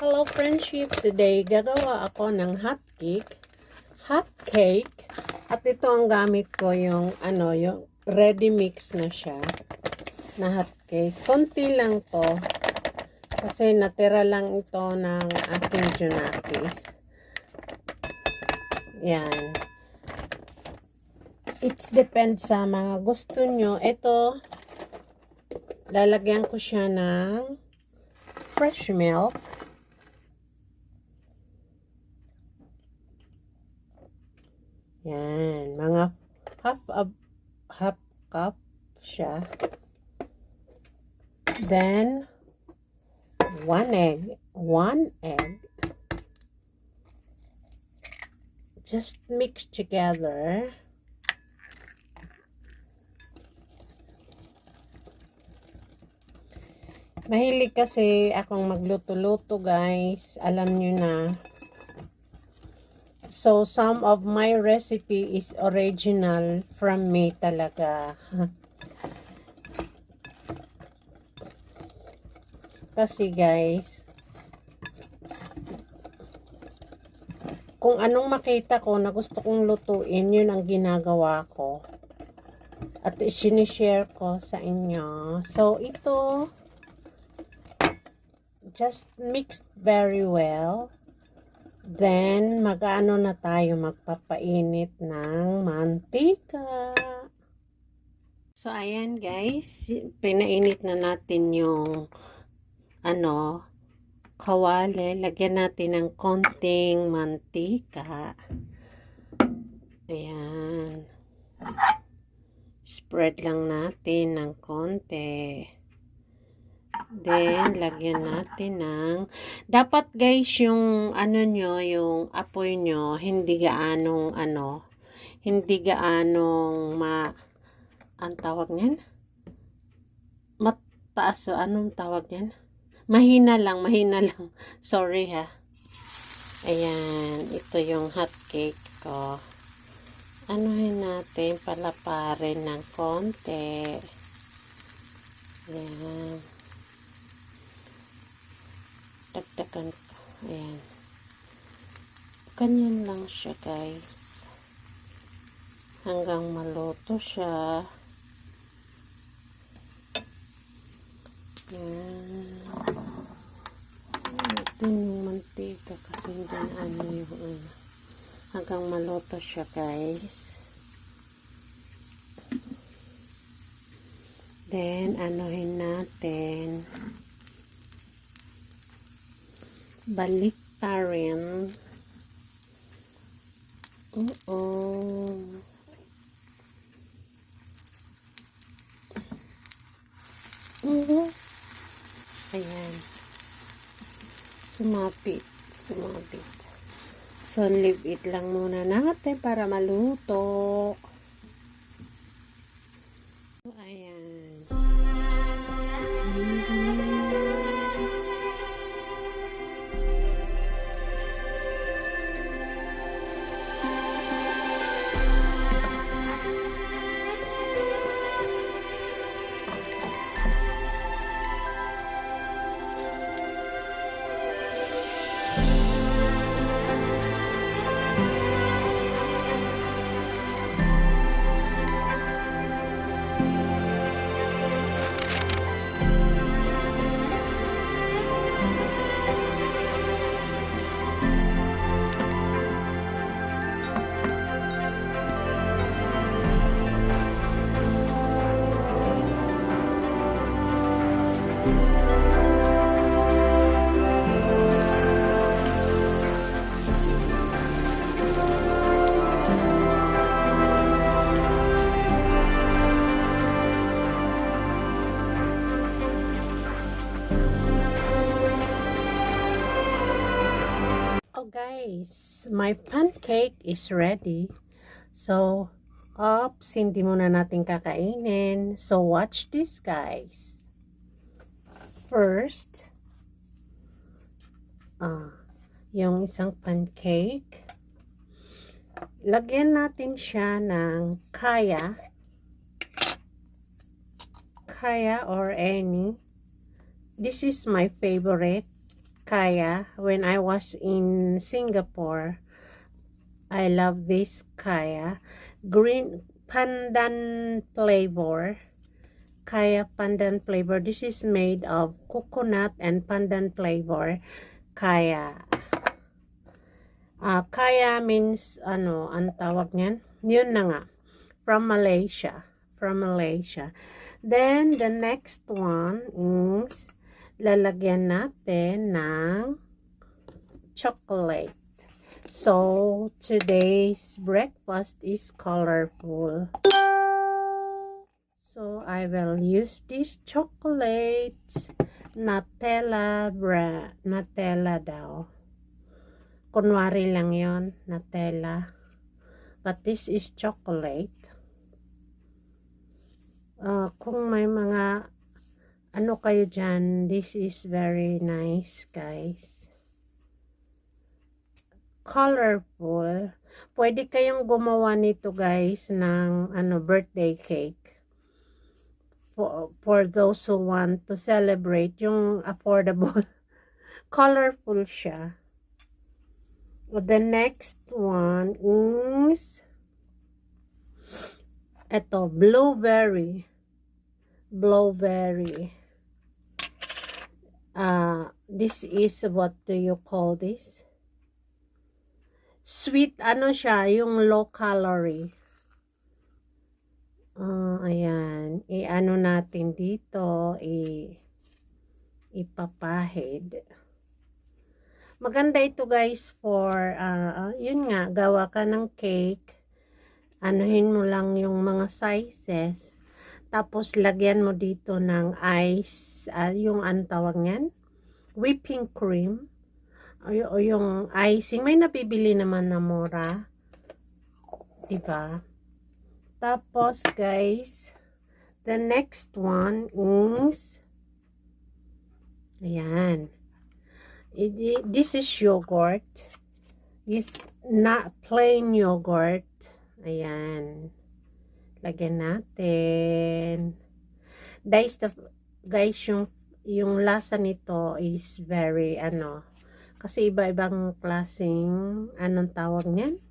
Hello friendship! Today, gagawa ako ng hotcake. At ito ang gamit ko yung yung ready mix na siya na hotcake. Konti lang to kasi natira lang ito ng aking junakis. Yan. It depends sa mga gusto nyo. Ito, lalagyan ko siya ng fresh milk. Yan, mga half cup siya. Then, one egg. Just mix together. Mahilig kasi akong magluto-luto, guys. Alam nyo na. So, some of my recipe is original from me talaga. Kasi guys, kung anong makita ko na gusto kong lutuin, yun ang ginagawa ko. At sinishare ko sa inyo. So, ito, just mixed very well. Then, mag-ano na tayo, magpapainit ng mantika. So, ayan guys, pinainit na natin yung kawali. Lagyan natin ng konting mantika. Ayan. Spread lang natin ng konti. Then, lagyan natin ng, dapat guys, yung yung apoy nyo, hindi gaanong ang tawag niyan? Mataas, anong tawag niyan? Mahina lang. Sorry ha. Ayan, ito yung hot cake ko. Anuhin natin, palaparin ng konti. Ayan. Dagdagan ko. Ayan. Ganyan lang siya, guys. Hanggang maluto siya. Ayan. Ito yung mantika kasi hindi yung hanggang maluto siya, guys. Then, anuhin natin. Baliktarin. Ayan. Sumapit. So, leave it lang muna natin para maluto. Ayan. Guys, my pancake is ready. So, hindi muna natin kakainin. So, watch this, guys. First, yung isang pancake. Lagyan natin siya ng kaya or any. This is my favorite. kaya when I was in Singapore. I love this kaya. Green pandan flavor. Kaya pandan flavor. This is made of coconut and pandan flavor. Kaya. Kaya means, ano, ang tawag niyan? Yun na nga. From Malaysia. From Malaysia. Then, the next one is, lalagyan natin ng chocolate. So, today's breakfast is colorful. So, I will use this chocolate. Nutella daw. Kunwari lang yon, Nutella. But this is chocolate. Kung may mga ano kayo dyan, this is very nice, guys. Colorful. Pwede kayong gumawa nito, guys, ng birthday cake. For those who want to celebrate yung affordable. Colorful siya. The next one is ito, blueberry. This is, what do you call this? Sweet, ano siya, yung low calorie. Ayan. I-ano natin dito, ipapahid. Maganda ito, guys, for, yun nga, gawa ka ng cake. Anuhin mo lang yung mga sizes. Tapos, lagyan mo dito ng ice, yung antawag niyan, whipping cream. O yung icing. May napibili naman na mura. Diba? Tapos, guys, the next one is, ayan. This is yogurt. This not plain yogurt. Ayan. Lagyan natin. Guys, yung lasa nito is very, kasi iba-ibang klaseng, anong tawag niyan?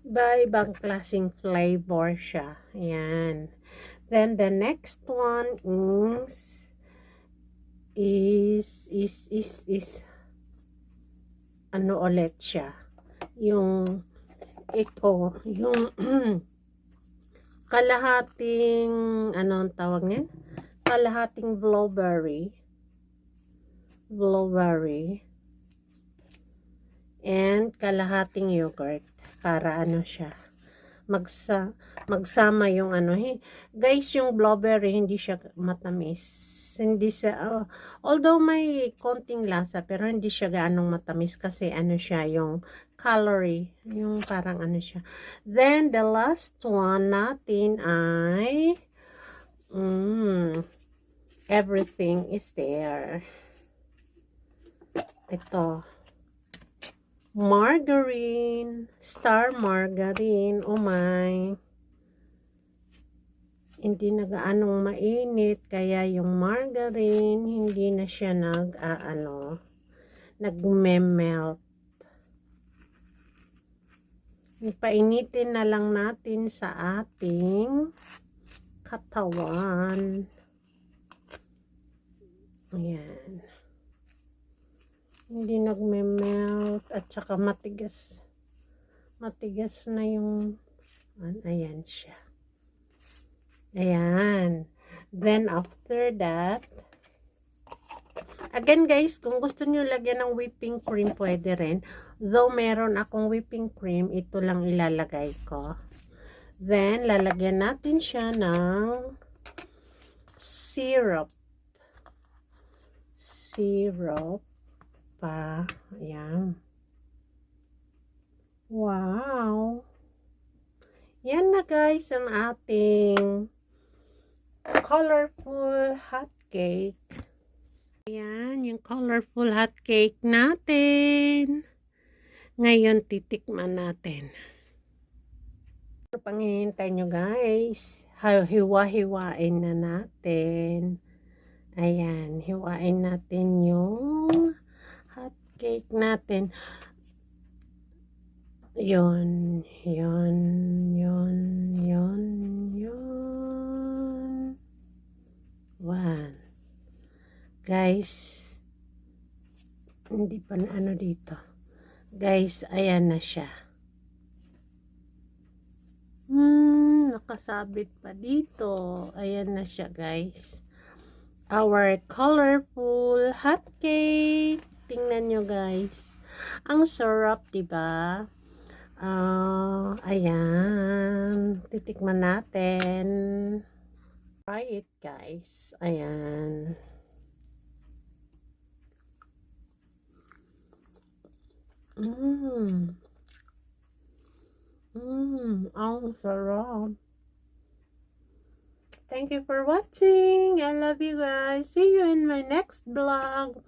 Iba-ibang klaseng flavor siya. Ayan. Then, the next one is ano ulit siya? Yung, ito, yung, kalahating, anong tawag niyan? Kalahating blueberry. And kalahating yogurt. Para ano siya, magsama yung guys, yung blueberry hindi siya matamis, hindi siya, although may konting lasa, pero hindi siya gaanong matamis kasi siya yung calorie, yung parang siya. Then the last one natin ay everything is there. Ito, margarine, star margarine. Oh my, hindi na gaanong mainit, kaya yung margarine hindi na siya nagme-melt. Ipainitin na lang natin sa ating katawan. Ayan. Hindi nagme-melt at saka matigas na yung ayan siya. Ayan. Then after that, again guys, kung gusto niyo lagyan ng whipping cream, pwede rin. Though meron akong whipping cream, ito lang ilalagay ko. Then lalagyan natin siya ng syrup pa. Ayan. Wow. Yan na guys ang ating colorful hot cake. Ayan, yung colorful hot cake natin. Ngayon, titikman natin. Panghihintay nyo guys. Hiwa-hiwain na natin. Ayan, hiwain natin yung cake natin. Yun. One. Guys, hindi pa na ano dito. Guys, ayan na siya. Nakasabit pa dito. Ayan na siya, guys. Our colorful hot cake. Tingnan nyo, guys. Ang sarap, diba? Ayan. Titikman natin. Try it, guys. Ayan. Ang sarap. Thank you for watching. I love you guys. See you in my next vlog.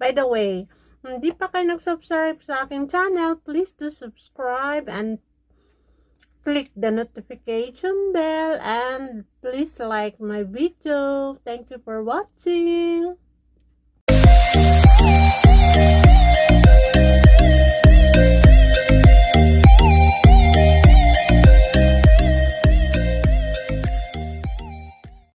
By the way, hindi pa kayo nag-subscribe sa aking channel, please do subscribe and click the notification bell and please like my video. Thank you for watching.